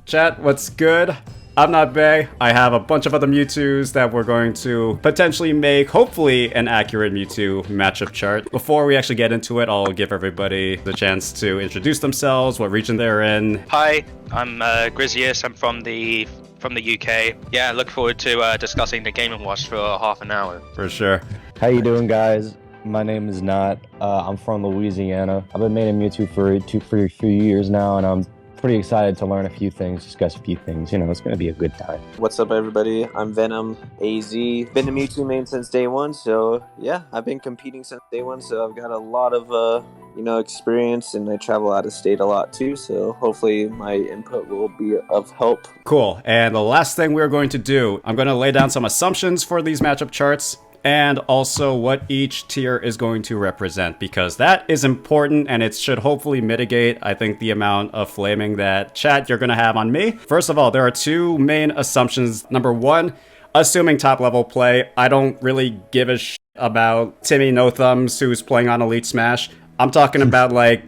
Chat, what's good? I'm NotBae. I have a bunch of other Mewtwo's that we're going to potentially make, hopefully, an accurate Mewtwo matchup chart. Before we actually get into it, I'll give everybody the chance to introduce themselves, what region they're in. Hi, I'm Grizius. I'm from the UK. Yeah, look forward to discussing the Game & Watch for half an hour. For sure. How you doing, guys? My name is Not. I'm from Louisiana. I've been making Mewtwo for a few years now, and I'm pretty excited to learn a few things, discuss a few things. You know, it's going to be a good time. What's up, everybody? I'm Venom, AZ. Been a Mewtwo main since day one, so yeah, I've been competing since day one, so I've got a lot of, experience, and I travel out of state a lot too, so hopefully my input will be of help. Cool. And the last thing we're going to do, I'm going to lay down some assumptions for these matchup charts, and also what each tier is going to represent, because that is important and it should hopefully mitigate, I think, the amount of flaming that chat you're going to have on me. First of all, there are two main assumptions. Number one, assuming top level play, I don't really give a shit about Timmy No Thumbs who's playing on Elite Smash. I'm talking about like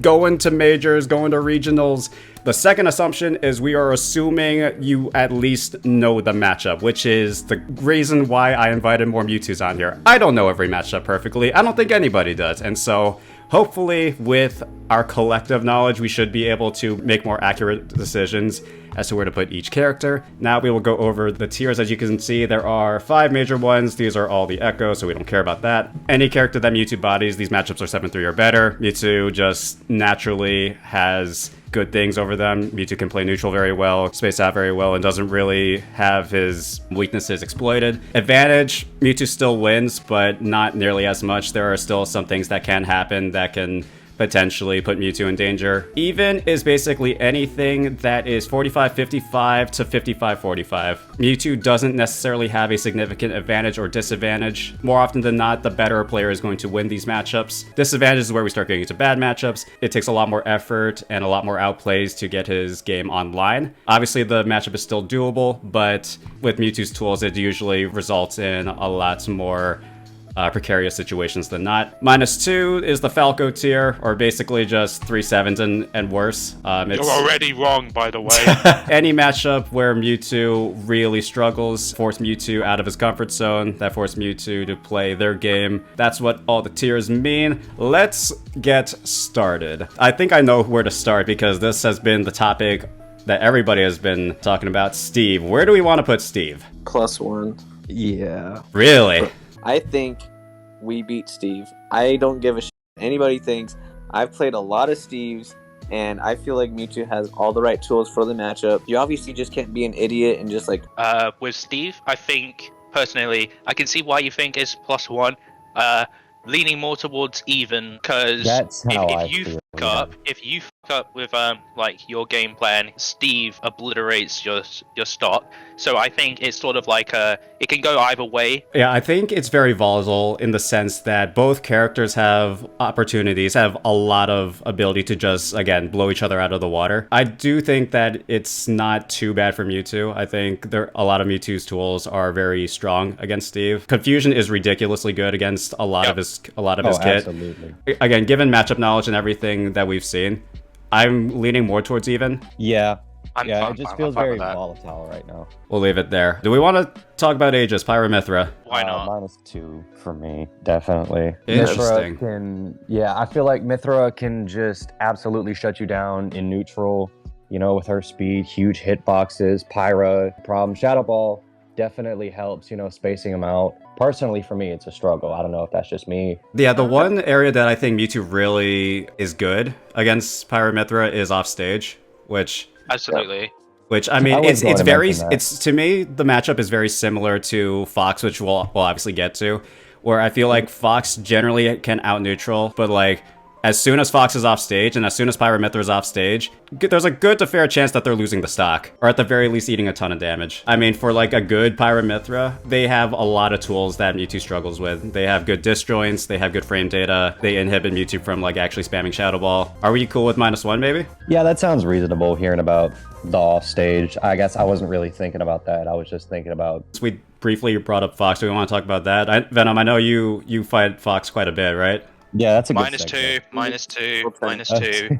going to majors, going to regionals. The second assumption is we are assuming you at least know the matchup, which is the reason why I invited more Mewtwo's on here. I don't know every matchup perfectly. I don't think anybody does. And so hopefully with our collective knowledge, we should be able to make more accurate decisions as to where to put each character. Now we will go over the tiers. As you can see, there are 5 major ones. These are all the Echo, so we don't care about that. Any character that Mewtwo bodies, these matchups are 7-3 or better. Mewtwo just naturally has good things over them. Mewtwo can play neutral very well, space out very well, and doesn't really have his weaknesses exploited. Advantage, Mewtwo still wins, but not nearly as much. There are still some things that can happen that can potentially put Mewtwo in danger. Even is basically anything that is 45-55 to 55-45. Mewtwo doesn't necessarily have a significant advantage or disadvantage. More often than not, the better player is going to win these matchups. Disadvantage is where we start getting into bad matchups. It takes a lot more effort and a lot more outplays to get his game online. Obviously, the matchup is still doable, but with Mewtwo's tools, it usually results in a lot more precarious situations than not. -2 is the Falco tier, or basically just 3/7s and worse. You're already wrong, by the way. Any matchup where Mewtwo really struggles, force Mewtwo out of his comfort zone, that force Mewtwo to play their game. That's what all the tiers mean. Let's get started. I think I know where to start because this has been the topic that everybody has been talking about. Steve, where do we want to put Steve? +1. Yeah. Really? I think we beat Steve. I don't give a shit. Anybody thinks. I've played a lot of Steves, and I feel like Mewtwo has all the right tools for the matchup. You obviously just can't be an idiot and just like... With Steve, I think, personally, I can see why you think it's +1. Leaning more towards even, because if you fuck up with like your game plan, Steve obliterates your stock. So I think it's sort of like it can go either way. Yeah, I think it's very volatile in the sense that both characters have opportunities, have a lot of ability to just, again, blow each other out of the water. I do think that it's not too bad for Mewtwo. I think a lot of Mewtwo's tools are very strong against Steve. Confusion is ridiculously good against a lot of his kit. Absolutely. Again, given matchup knowledge and everything that we've seen, I'm leaning more towards even. Yeah. I'm it just feels very volatile right now. We'll leave it there. Do we want to talk about Aegis, Pyramithra? Why not? -2 for me, definitely. Interesting. I feel like Mithra can just absolutely shut you down in neutral, with her speed, huge hitboxes, Pyra, problem. Shadow Ball definitely helps, spacing them out. Personally, for me, it's a struggle. I don't know if that's just me. Yeah, the one area that I think Mewtwo really is good against Pyramithra is offstage, which... Absolutely. Which, I mean, it's to me, the matchup is very similar to Fox, which we'll obviously get to, where I feel like Fox generally can out-neutral, but like, as soon as Fox is off stage and as soon as Pyramithra is off stage, there's a good to fair chance that they're losing the stock, or at the very least eating a ton of damage. I mean, for like a good Pyramithra, they have a lot of tools that Mewtwo struggles with. They have good disjoints, they have good frame data, they inhibit Mewtwo from like actually spamming Shadow Ball. Are we cool with -1 maybe? Yeah, that sounds reasonable, hearing about the off stage. I guess I wasn't really thinking about that. I was just thinking about... We briefly brought up Fox. Do we want to talk about that? Venom, I know you fight Fox quite a bit, right? Yeah, that's a good -2, -2, -2.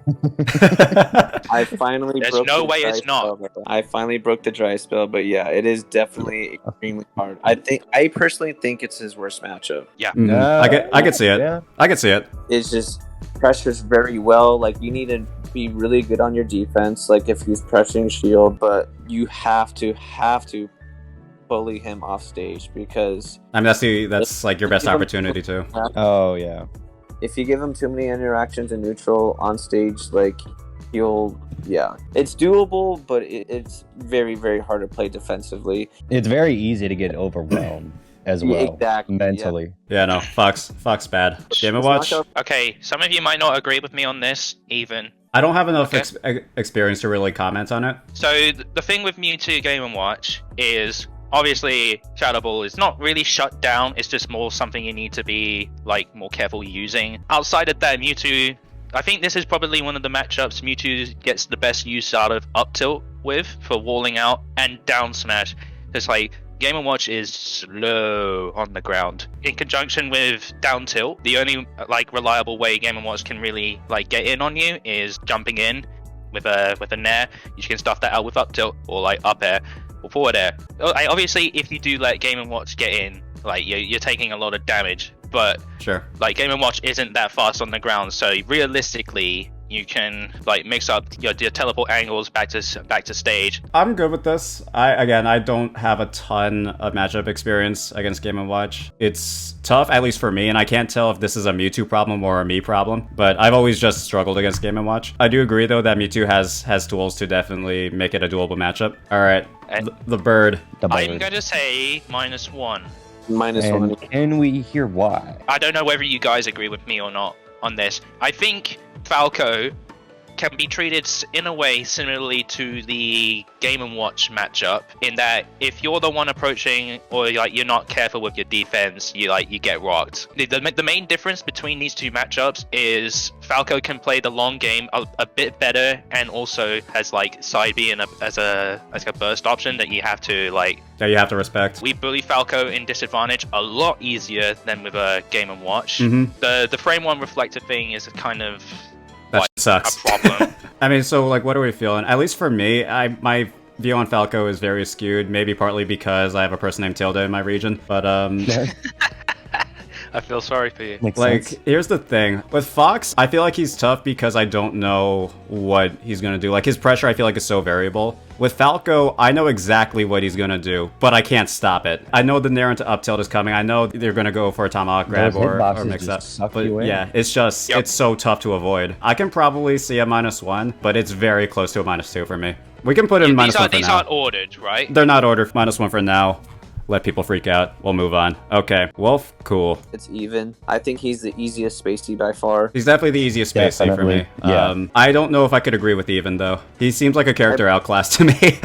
I finally There's broke no the way dry it's not. spell. I finally broke the dry spell, but yeah, it is definitely extremely hard. I personally think it's his worst matchup. Yeah. I could see it. Yeah. I could see it. It's just pressures very well. Like, you need to be really good on your defense, like if he's pressuring shield, but you have to bully him off stage, because I mean, that's like your best opportunity too. Oh yeah. If you give him too many interactions in neutral on stage, like, it's doable, but it's very, very hard to play defensively. It's very easy to get overwhelmed as well, exactly, mentally. Yeah, no, Fox bad. Game & Watch. Okay, some of you might not agree with me on this, even. I don't have enough experience to really comment on it. So the thing with Mewtwo Game & Watch is, obviously, Shadow Ball is not really shut down. It's just more something you need to be like more careful using. Outside of that, Mewtwo, I think this is probably one of the matchups Mewtwo gets the best use out of up tilt with for walling out and down smash. It's like Game & Watch is slow on the ground. In conjunction with down tilt, the only like reliable way Game & Watch can really like get in on you is jumping in with a nair. You can stuff that out with up tilt or like up air. Or forward air. Obviously, if you do let Game & Watch get in, like you're taking a lot of damage. But sure, like Game & Watch isn't that fast on the ground, so realistically, you can like mix up your teleport angles back to stage. I'm good with this. I don't have a ton of matchup experience against Game & Watch. It's tough, at least for me, and I can't tell if this is a Mewtwo problem or a me problem, but I've always just struggled against Game & Watch. I do agree though that Mewtwo has tools to definitely make it a doable matchup. All right, the bird. I'm gonna say -1. -1. Can we hear why? I don't know whether you guys agree with me or not on this. I think Falco can be treated in a way similarly to the Game & Watch matchup, in that if you're the one approaching or like you're not careful with your defense, you get rocked. The main difference between these two matchups is Falco can play the long game a bit better, and also has like side B as a burst option that you have to you have to respect. We bully Falco in disadvantage a lot easier than with a Game & Watch. The frame 1 reflector thing is kind of that sucks. A problem. I mean, so like, what are we feeling? At least for me, my view on Falco is very skewed. Maybe partly because I have a person named Tilda in my region, but I feel sorry for you. Here's the thing. With Fox, I feel like he's tough because I don't know what he's gonna do. Like, his pressure, I feel like, is so variable. With Falco, I know exactly what he's gonna do, but I can't stop it. I know the nair into up tilt is coming. I know they're gonna go for a tomahawk grab or mix up. But yeah, it's just, it's so tough to avoid. I can probably see a -1, but it's very close to a -2 for me. We can put in -1 for now. These aren't ordered, right? They're not ordered. -1 for now. Let people freak out. We'll move on. Okay, Wolf, cool. It's even. I think he's the easiest spacey by far. He's definitely the easiest spacey for me. Yeah. I don't know if I could agree with even, though. He seems like a character outclassed to me.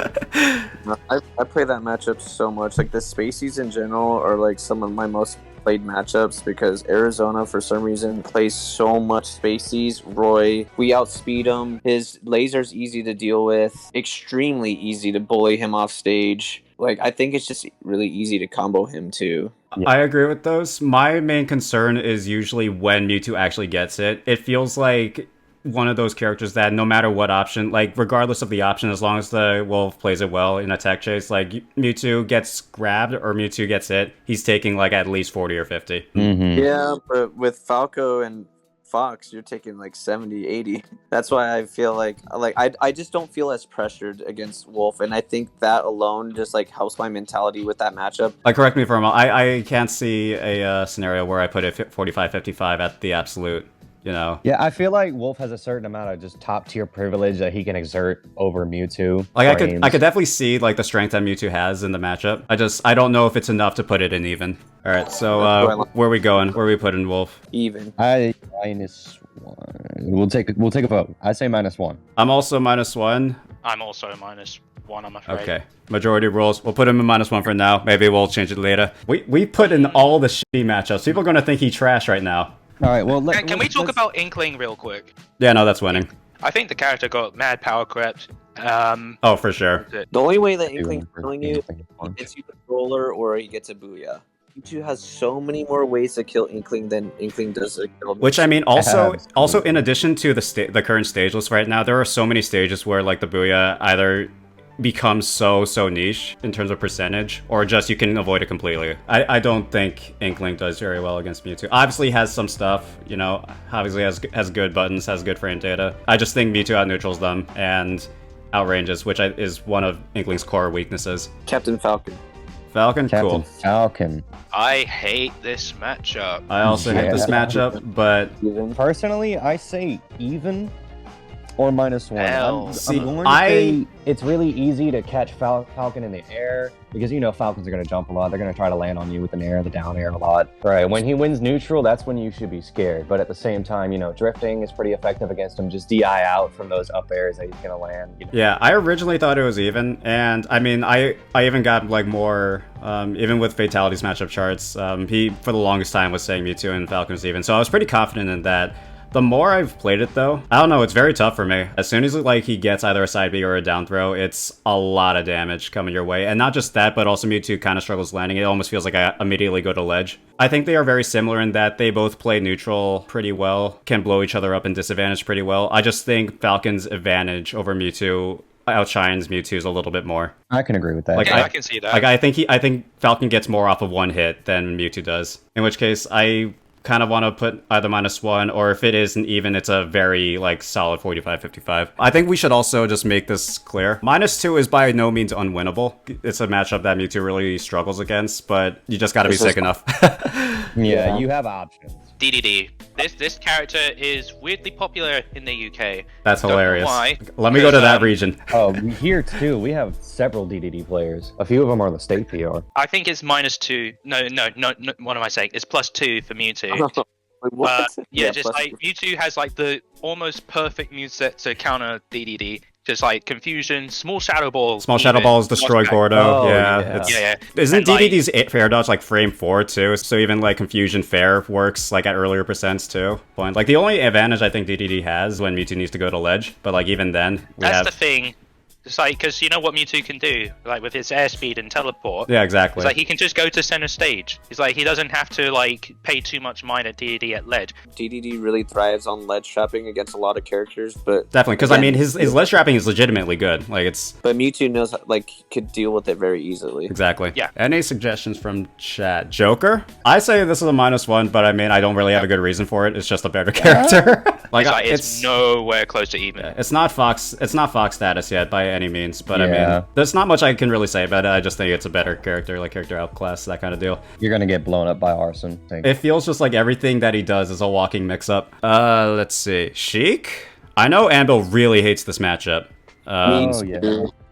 I play that matchup so much. Like, the spaceys in general are like some of my most played matchups, because Arizona, for some reason, plays so much spaceys. Roy, we outspeed him. His laser's easy to deal with. Extremely easy to bully him off stage. Like, I think it's just really easy to combo him too. Yeah. I agree with those. My main concern is usually when Mewtwo actually gets it. It feels like one of those characters that no matter what option, like regardless of the option, as long as the Wolf plays it well in a tech chase, like Mewtwo gets grabbed or Mewtwo gets hit, he's taking like at least 40 or 50. Yeah, but with Falco and Fox, you're taking like 70, 80. That's why I feel like I just don't feel as pressured against Wolf, and I think that alone just like helps my mentality with that matchup. Like, correct me if I'm wrong, I can't see a scenario where I put it 45-55 at the absolute, you know. Yeah, I feel like Wolf has a certain amount of just top tier privilege that he can exert over Mewtwo. Like, I could definitely see like the strength that Mewtwo has in the matchup. I don't know if it's enough to put it in even. All right, so where are we going? Where are we putting Wolf? Even. -1. We'll take a vote. I say -1. I'm also -1. I'm also -1, I'm afraid. Okay. Majority rules. We'll put him in -1 for now. Maybe we'll change it later. We put in all the shitty matchups. People are gonna think he's trash right now. All right, well, can we talk about Inkling real quick? Yeah, no, that's winning. I think the character got mad power crept. Oh, for sure. The only way that Inkling's killing you, he gets you the roller or he gets a booyah. Mewtwo has so many more ways to kill Inkling than Inkling does to kill Mewtwo. Which I mean, also in addition to the current stage list right now, there are so many stages where like the Booyah either becomes so niche in terms of percentage, or just you can avoid it completely. I don't think Inkling does very well against Mewtwo. Obviously has some stuff, you know, obviously has good buttons, has good frame data. I just think Mewtwo out neutrals them and outranges, which is one of Inkling's core weaknesses. Captain Falcon. Falcon, cool. Falcon. I hate this matchup. I also hate this matchup, but personally, I say even or -1. See, I'm going to say it's really easy to catch Falcon in the air because you know Falcons are going to jump a lot. They're going to try to land on you with the air, the down air a lot. Right, when he wins neutral, that's when you should be scared. But at the same time, you know, drifting is pretty effective against him. Just DI out from those up airs that he's going to land. You know? Yeah, I originally thought it was even, and I mean, I even got like more, even with Fatality's matchup charts, he for the longest time was saying Mewtwo and Falcon was even, so I was pretty confident in that. The more I've played it though, I don't know, it's very tough for me. As soon as like he gets either a side B or a down throw, it's a lot of damage coming your way. And not just that, but also Mewtwo kind of struggles landing. It almost feels like I immediately go to ledge. I think they are very similar in that they both play neutral pretty well, can blow each other up and disadvantage pretty well. I just think Falcon's advantage over Mewtwo outshines Mewtwo's a little bit more. I can agree with that. Like, I can see that. Like I think Falcon gets more off of one hit than Mewtwo does. In which case, I kind of want to put either -1, or if it isn't even, it's a very like solid 45-55. I think we should also just make this clear. -2 is by no means unwinnable. It's a matchup that Mewtwo really struggles against, but you just got to be sick enough. Yeah, you have options. Dedede. This character is weirdly popular in the UK. That's hilarious. Why? Let me go to that region. Oh, here too, we have several Dedede players. A few of them are on the state PR. I think it's -2. No, what am I saying? It's +2 for Mewtwo. What? Yeah, just like Mewtwo has like the almost perfect moveset to counter Dedede. Just like confusion, small shadow balls. Small shadow balls destroy Gordo. Oh, yeah. Isn't And, Dedede's fair dodge like frame 4 too? So even like confusion fair works like at earlier percents too. Like the only advantage I think Dedede has when Mewtwo needs to go to ledge, but like even then that's the thing. It's like, because you know what Mewtwo can do, like with his airspeed and teleport. Yeah, exactly. It's like he can just go to center stage. It's like he doesn't have to like pay too much mind at Dedede at ledge. Dedede really thrives on ledge trapping against a lot of characters, but definitely, because I mean his ledge trapping is legitimately good. Like it's. But Mewtwo knows like could deal with it very easily. Exactly. Yeah. Any suggestions from chat? Joker? I say this is a -1, but I mean I don't really have a good reason for it. It's just a better character. Like it's nowhere close to even. Yeah, it's not Fox status yet by any means, but I mean there's not much I can really say about it. I just think it's a better character, like character outclass, that kind of deal. You're gonna get blown up by Arson. It feels just like everything that he does is a walking mix-up. Let's see. Sheik? I know Anvil really hates this matchup.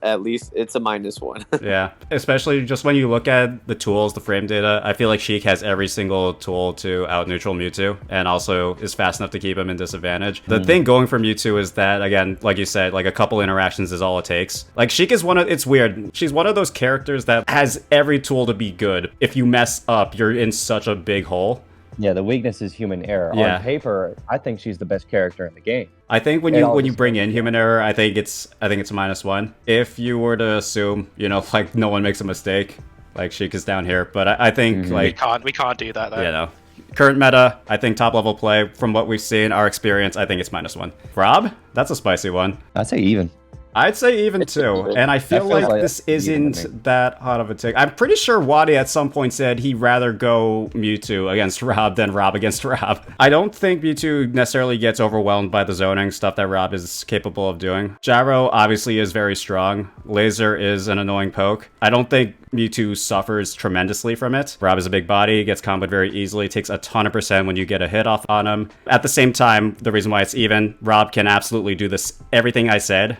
At least it's a -1. Yeah, especially just when you look at the tools, the frame data, I feel like Sheik has every single tool to out-neutral Mewtwo, and also is fast enough to keep him in disadvantage. The thing going for Mewtwo is that, again, like you said, like a couple interactions is all it takes. Like, Sheik is it's weird. She's one of those characters that has every tool to be good. If you mess up, you're in such a big hole. Yeah, the weakness is human error. Yeah. On paper, I think she's the best character in the game. I think when you bring in human error, I think it's a -1. If you were to assume, you know, like no one makes a mistake, like Sheik is down here, but I think like we can't do that though. You know, current meta, I think top level play from what we've seen, our experience, I think it's -1. Rob, that's a spicy one. I'd say even. I'd say even too, and I feel like this isn't that hot of a take. I'm pretty sure Wadi at some point said he'd rather go Mewtwo against Rob than Rob against Rob. I don't think Mewtwo necessarily gets overwhelmed by the zoning stuff that Rob is capable of doing. Gyro obviously is very strong. Laser is an annoying poke. I don't think Mewtwo suffers tremendously from it. Rob is a big body, gets comboed very easily, takes a ton of percent when you get a hit off on him. At the same time, the reason why it's even, Rob can absolutely do everything I said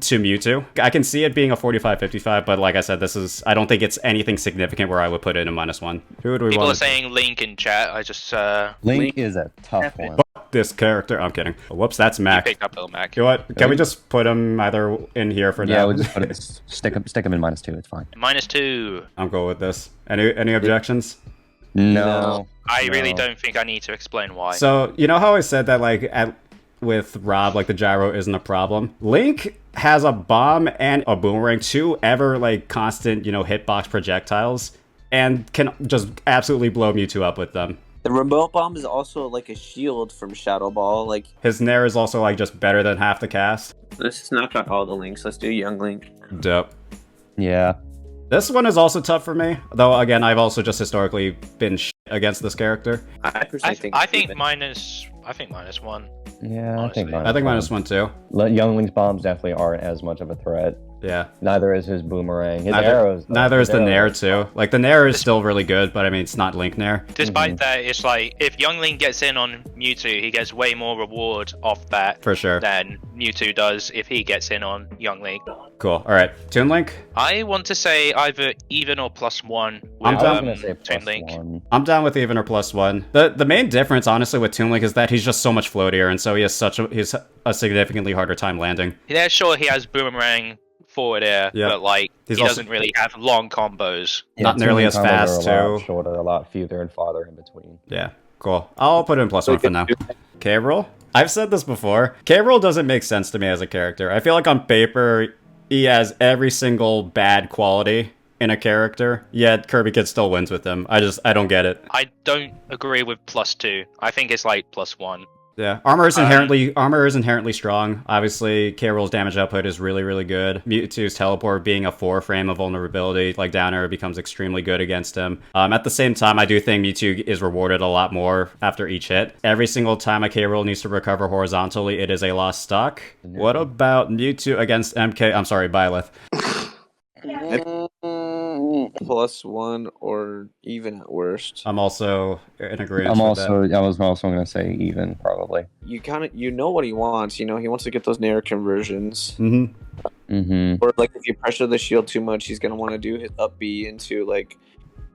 to Mewtwo. I can see it being a 45-55, but like I said, I don't think it's anything significant where I would put it in -1. Who do we People want? are saying Link in chat. I just Link is a tough one. This character. I'm kidding. Whoops, that's Mac. Pick up little Mac. You know what? Can we just put him either in here for now? Yeah, we'll just put it, stick him in -2. It's fine. -2. I'm cool with this. Any objections? No. I really don't think I need to explain why. So you know how I said that like with Rob, like the gyro isn't a problem. Link has a bomb and a boomerang, 2 ever like constant, you know, hitbox projectiles, and can just absolutely blow Mewtwo up with them. The remote bomb is also like a shield from Shadow Ball. Like his Nair is also like just better than half the cast. Let's just knock out all the links. Let's do Young Link. Dope. Yeah. This one is also tough for me, though. Again, I've also just historically been against this character. I think minus one. Yeah, honestly. I think minus one too. Young Link's bombs definitely aren't as much of a threat. Yeah. Neither is his boomerang. His arrows. Neither is the Nair too. Like the Nair is still really good, but I mean it's not Link Nair. Despite that, it's like if Young Link gets in on Mewtwo, he gets way more reward off that for sure than Mewtwo does if he gets in on Young Link. Cool. All right, Toon Link. I want to say either even or +1 with I'm down. Toon Link. I'm down with even or +1. The main difference, honestly, with Toon Link is that he's just so much floatier, and so he's a significantly harder time landing. Yeah, sure, he has boomerang forward air, but like he doesn't really have long combos. Yeah, not nearly as fast too. A lot shorter, a lot fewer and farther in between. Yeah, cool. I'll put it in +1 for now. K-Rool. I've said this before. K-Rool doesn't make sense to me as a character. I feel like on paper he has every single bad quality in a character, yet Kirby Kid still wins with him. I don't get it. I don't agree with +2. I think it's like +1. Yeah, armor is inherently strong. Obviously, K-Rool's damage output is really, really good. Mewtwo's teleport being a 4-frame of vulnerability, like down air, becomes extremely good against him. At the same time, I do think Mewtwo is rewarded a lot more after each hit. Every single time a K-Rool needs to recover horizontally, it is a lost stock. What about Mewtwo against Byleth? +1 or even at worst. I'm also in agreement. I was also going to say even, probably. You know what he wants. You know, he wants to get those Nair conversions. Mm-hmm. Or like if you pressure the shield too much, he's gonna want to do his up B into like,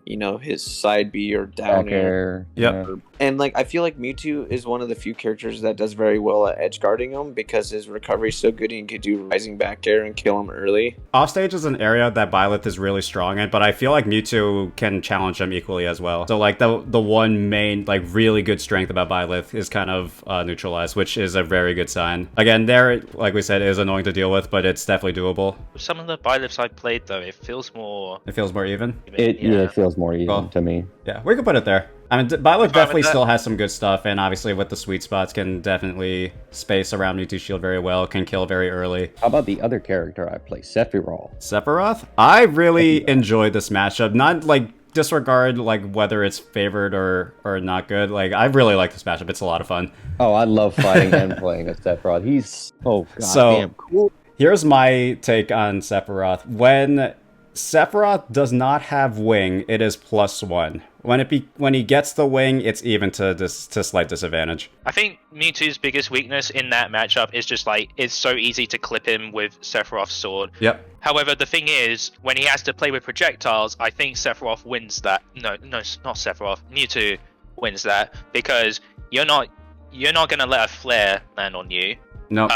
you know, his side B or down air. Yep. And like I feel like Mewtwo is one of the few characters that does very well at edge guarding him because his recovery is so good and he could do rising back air and kill him early. Offstage is an area that Byleth is really strong in, but I feel like Mewtwo can challenge him equally as well. So like the one main like really good strength about Byleth is kind of neutralized, which is a very good sign. Again, there, like we said, is annoying to deal with, but it's definitely doable. Some of the Byleths I played though, it feels more even. It feels more even to me. Yeah, we can put it there. I mean, Byleth definitely still has some good stuff, and obviously with the sweet spots can definitely space around Mewtwo's shield very well, can kill very early. How about the other character I play, Sephiroth? Sephiroth? I really enjoyed this matchup. Not like disregard like whether it's favored or not good. Like I really like this matchup. It's a lot of fun. Oh, I love fighting and playing as Sephiroth. He's goddamn cool. Here's my take on Sephiroth. When Sephiroth does not have wing, it is +1. When he gets the wing, it's even to slight disadvantage. I think Mewtwo's biggest weakness in that matchup is just like it's so easy to clip him with Sephiroth's sword. Yep. However, the thing is, when he has to play with projectiles, I think Sephiroth wins that. No, not Sephiroth. Mewtwo wins that because you're not gonna let a flare land on you. No.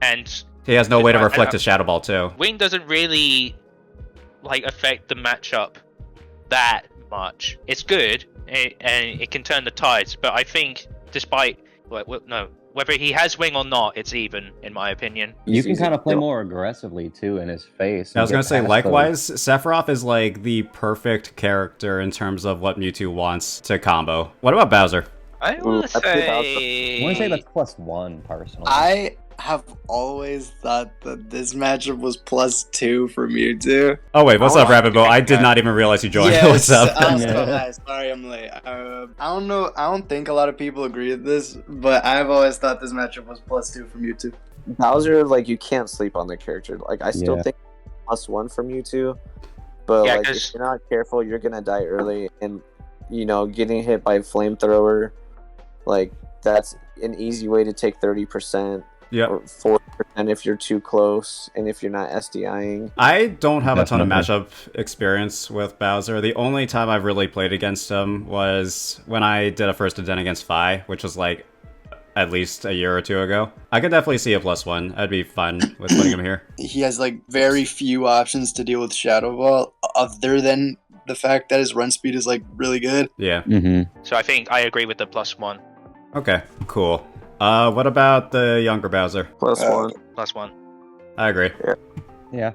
And he has no way to reflect his Shadow Ball too. Wing doesn't really like affect the matchup that much. It's good and it can turn the tides, but I think despite whether he has wing or not, it's even in my opinion. You can kind of play more aggressively too in his face. I was gonna say likewise, Sephiroth is like the perfect character in terms of what Mewtwo wants to combo. What about Bowser? I want to say that's +1 personally. I have always thought that this matchup was +2 for Mewtwo. Oh wait, what's up, RapidBow? I did not even realize you joined. Yes, What's up? Sorry, I'm late. I don't know. I don't think a lot of people agree with this, but I've always thought this matchup was +2 for Mewtwo. Bowser, like you can't sleep on the character. Like I still think +1 for Mewtwo, but like if you're not careful, you're gonna die early, and you know getting hit by flamethrower, like that's an easy way to take 30%. Yeah, or 40% if you're too close, and if you're not SDIing. I don't have a ton of matchup experience with Bowser. The only time I've really played against him was when I did a first event against Fi, which was like at least a year or two ago. I could definitely see a +1. I'd be fine with putting him here. He has like very few options to deal with Shadow Ball, other than the fact that his run speed is like really good. Yeah. So I think I agree with the +1. Okay, cool. What about the younger Bowser? +1. +1. I agree. Yeah.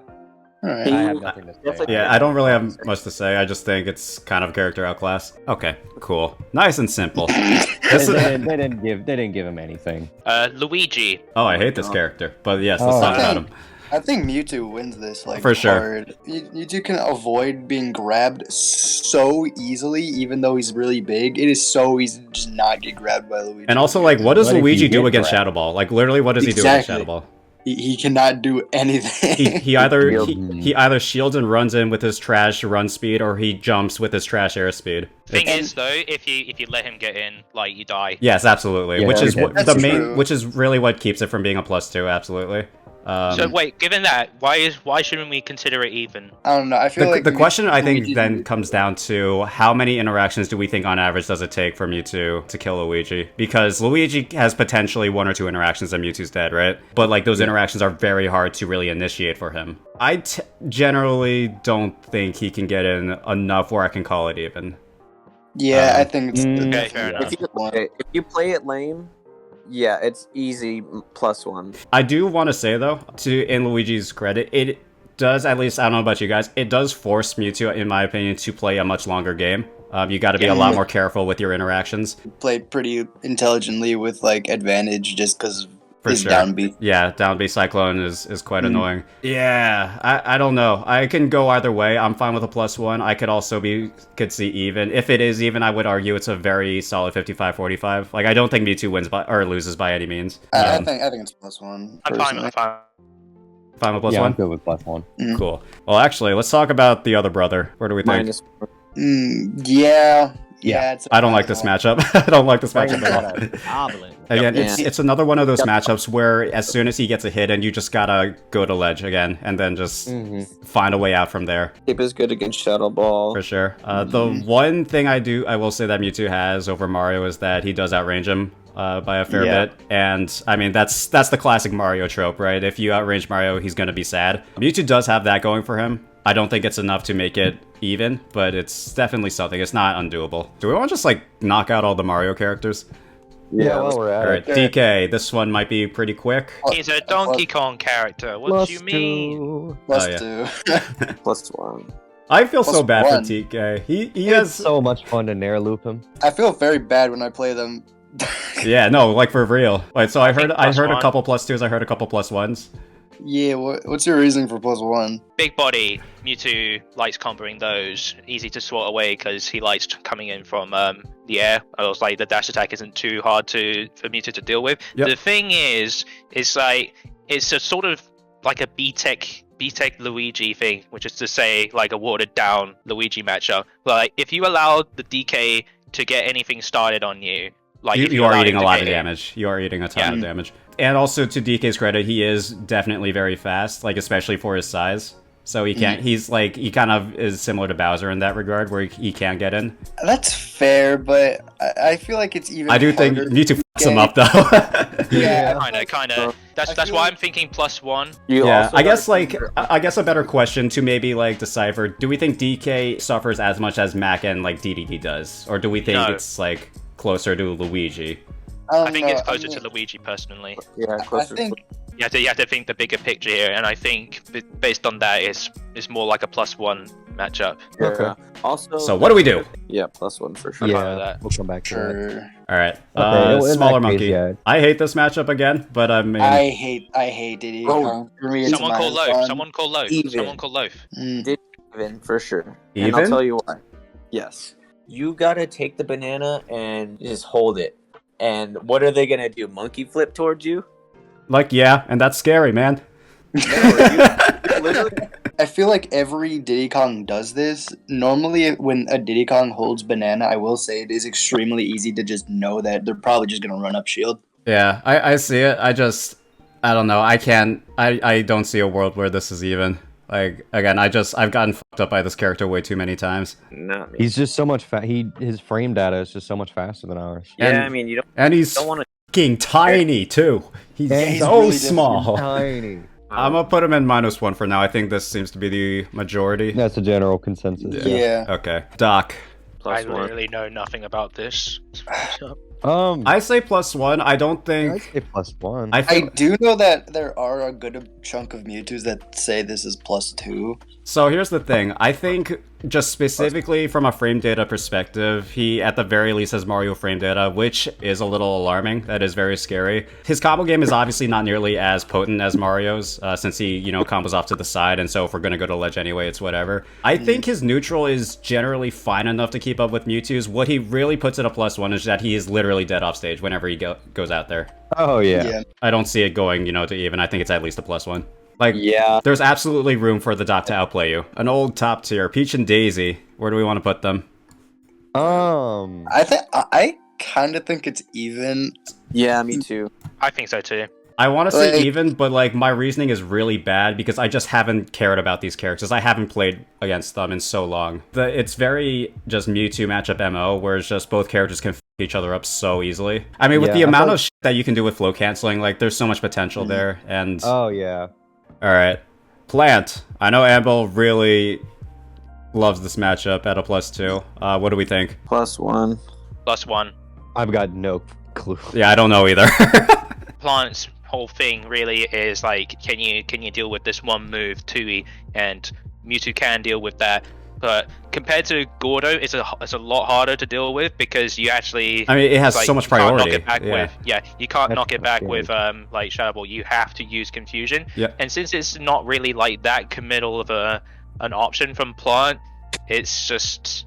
Alright. I have nothing to say. Yeah, I don't really have much to say. I just think it's kind of character outclass. Okay, cool. Nice and simple. This They didn't give him anything. Luigi. Oh, I hate this character. But yes, let's talk about him. I think Mewtwo wins this, like, For sure. hard. Mewtwo can avoid being grabbed so easily, even though he's really big. It is so easy to just not get grabbed by Luigi. And also, like, what does What if Luigi you do get against grabbed? Shadow Ball? Like, literally, what does he do against Shadow Ball? He cannot do anything. He either shields and runs in with his trash run speed, or he jumps with his trash air speed. Thing is, though, if you let him get in, like, you die. Yes, absolutely. Yeah, which is that's the main, true. which is really what keeps it from being a +2. Absolutely. So wait, given that, why shouldn't we consider it even? I don't know. I feel like the question I think Luigi- then comes down to how many interactions do we think on average does it take for Mewtwo to kill Luigi? Because Luigi has potentially 1 or 2 interactions and Mewtwo's dead, right? But like those interactions are very hard to really initiate for him. I generally don't think he can get in enough where I can call it even. Yeah, I think it's Okay, fair enough. If you play it lame, yeah, it's easy +1. I do want to say though, in Luigi's credit, it does, at least I don't know about you guys, it does force Mewtwo, in my opinion, to play a much longer game. You got to be a lot more careful with your interactions. played pretty intelligently with like advantage just because For his sure. down B. Yeah, down B Cyclone is quite annoying. Yeah, I don't know. I can go either way. I'm fine with a +1. I could also could see even. If it is even, I would argue it's a very solid 55-45. Like, I don't think Mewtwo wins or loses by any means. I think it's +1. I'm fine. Fine with +1? Yeah, I'm good with +1. Cool. Well, actually, let's talk about the other brother. What do we think? Yeah. I don't like this matchup. I don't like this matchup at all. Again, it's another one of those matchups where as soon as he gets a hit and you just gotta go to ledge again and then just find a way out from there. Cape is good against Shadow Ball. For sure. The one thing I will say that Mewtwo has over Mario is that he does outrange him by a fair bit. And I mean, that's the classic Mario trope, right? If you outrange Mario, he's gonna be sad. Mewtwo does have that going for him. I don't think it's enough to make it even, but it's definitely something. It's not undoable. Do we want to just like knock out all the Mario characters? Yeah, while we're at Alright, DK, this one might be pretty quick. He's a Donkey Kong character. What do you mean? +2. +1. I feel so bad for +1. TK. He It's has so much fun to nair loop him. I feel very bad when I play them. yeah, no, like for real. Wait, so I heard a +1. couple +2s, I heard a couple +1s. Yeah, what's your reasoning for +1? Big body, Mewtwo likes comboing those. Easy to swat away because he likes coming in from the air. I was like, the dash attack isn't too hard for Mewtwo to deal with. Yep. The thing is, it's like it's a sort of like a B-Tech Luigi thing, which is to say, like a watered down Luigi matchup. Like if you allowed the DK to get anything started on you, like You are allowed eating him a to lot get of it- damage. You are eating a ton of damage. And also, to DK's credit, he is definitely very fast, like especially for his size. So he can't. He's like he kind of is similar to Bowser in that regard, where he can get in. That's fair, but I feel like it's even. I do think harder Mewtwo fucks him game. up though. Yeah, Kind of. That's why I'm thinking +1. Yeah, I guess I guess a better question to maybe like decipher: do we think DK suffers as much as Mac and like Dedede does, or do we think it's like closer to Luigi? I think it's closer to Luigi personally. Yeah, I closer. think You have to think the bigger picture here, and I think based on that, it's more like a +1 matchup. Yeah. Okay. Also, So what do we do? Yeah, +1 for sure. fine with Yeah, that. we'll come back to that. sure. All right, Okay, in that smaller case, monkey. yeah. I hate this matchup again, but I mean, I hate Diddy Kong. For me, it's Someone call -1. Loaf. Someone call Loaf. Even. Someone call Loaf. Even for sure. And I'll Even? tell you why. Yes. You gotta take the banana and just hold it. And what are they gonna do? Monkey flip towards you? like yeah, and that's scary, man. Literally. I feel like every Diddy Kong does this. Normally, when a Diddy Kong holds banana, I will say it is extremely easy to just know that they're probably just gonna run up shield. Yeah, I see it. I don't know. I don't see a world where this is even. Like, again, I've gotten fucked up by this character way too many times. Not me. He's just so much his frame data is just so much faster than ours. Yeah, and- I mean, you And he's don't want to. fucking tiny, too. He's he's so really small. Tiny. I'm gonna put him in -1 for now. I think this seems to be the majority. That's a general consensus. Yeah. Okay. Doc. I +1. literally know nothing about this. I say +1. I don't think. I say +1. I do know that there are a good chunk of Mewtwo's that say this is +2. So here's the thing. I think just specifically from a frame data perspective, he at the very least has Mario frame data, which is a little alarming. That is very scary. His combo game is obviously not nearly as potent as Mario's, since he, combos off to the side, and so if we're gonna go to ledge anyway, it's whatever. I think his neutral is generally fine enough to keep up with Mewtwo's. What he really puts at a +1 is that he is literally dead off stage whenever he goes out there. Oh, yeah. I don't see it going, to even. I think it's at least a +1. Like, yeah, there's absolutely room for the dot to outplay you. An old top tier, Peach and Daisy. Where do we want to put them? I kind of think it's even. Yeah, me too. I think so too. I want to say even, but like my reasoning is really bad because I just haven't cared about these characters. I haven't played against them in so long. It's very just Mewtwo matchup MO, where it's just both characters can f each other up so easily. I mean, with the amount of shit that you can do with flow canceling, like there's so much potential there. And oh yeah. All right, Plant. I know Amble really loves this matchup at a +2. What do we think? +1. +1. I've got no clue. Yeah, I don't know either. Plant's whole thing really is like, can you deal with this one move, 2E, and Mewtwo can deal with that. But compared to Gordo, it's a lot harder to deal with because you actually. I mean, it has so much priority. You can't knock it back you can't knock it back with like Shadow Ball. You have to use Confusion. Yeah. And since it's not really like that committal of an option from Plant, it's just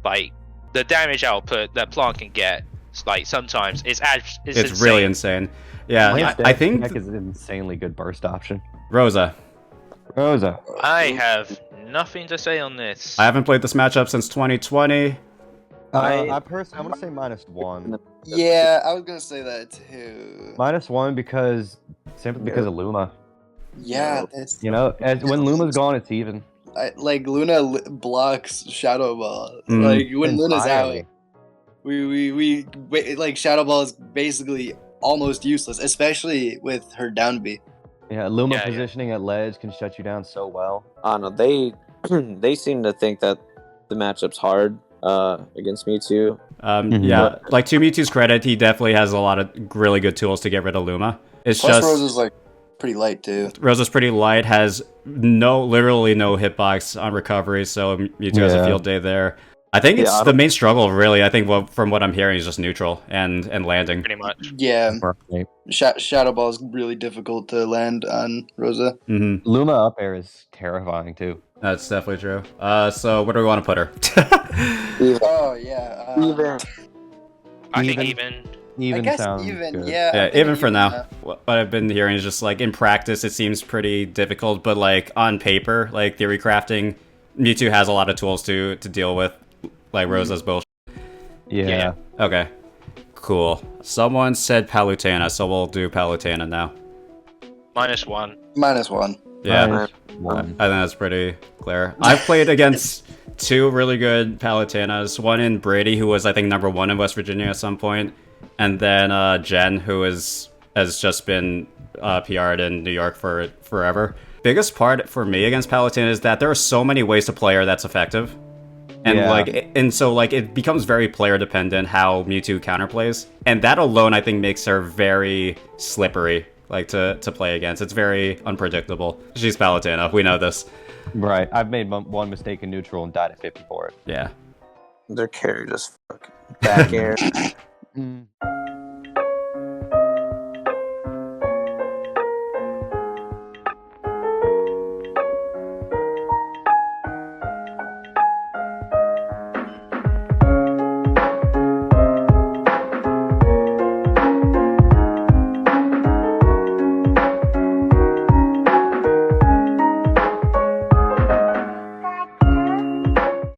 like the damage output that Plant can get. Like sometimes it's really insane. Yeah, I think Sheik is an insanely good burst option. Rosa. I have nothing to say on this. I haven't played this matchup since 2020. I personally, I'm gonna say -1. Yeah, I was gonna say that too. -1 simply because of Luma. Yeah, that's. When Luma's gone, it's even. Like Luna blocks Shadow Ball. Like when Luna's out, we like Shadow Ball is basically almost useless, especially with her down B. Yeah, Luma positioning at ledge can shut you down so well. No, they seem to think that the matchup's hard against Mewtwo. Yeah, like to Mewtwo's credit, he definitely has a lot of really good tools to get rid of Luma. It's Plus just Rosa's like pretty light too. Rosa's pretty light, has literally no hitbox on recovery, so Mewtwo has a field day there. I think it's the main struggle, really. I think from what I'm hearing is just neutral and landing. Pretty much. Yeah. Shadow Ball is really difficult to land on Rosa. Luma up air is terrifying too. That's definitely true. So where do we want to put her? Oh yeah. Even. I think even. Even I guess sounds even. good. Yeah. Even for now. What I've been hearing is just like in practice it seems pretty difficult, but like on paper, like theory crafting, Mewtwo has a lot of tools to deal with. Like Rosa's bullshit. Yeah. Okay. Cool. Someone said Palutena, so we'll do Palutena now. -1. -1. Yeah. -1. I think that's pretty clear. I've played against 2 really good Palutenas. One in Brady, who was I think #1 in West Virginia at some point, and then Jen, who has just been PR'd in New York for forever. Biggest part for me against Palutena is that there are so many ways to play her that's effective. And so it becomes very player dependent how Mewtwo counterplays, and that alone I think makes her very slippery, to play against. It's very unpredictable. She's Palutena, we know this. Right, I've made one mistake in neutral and died at 50 for it. Yeah. Their carry just fucking back air.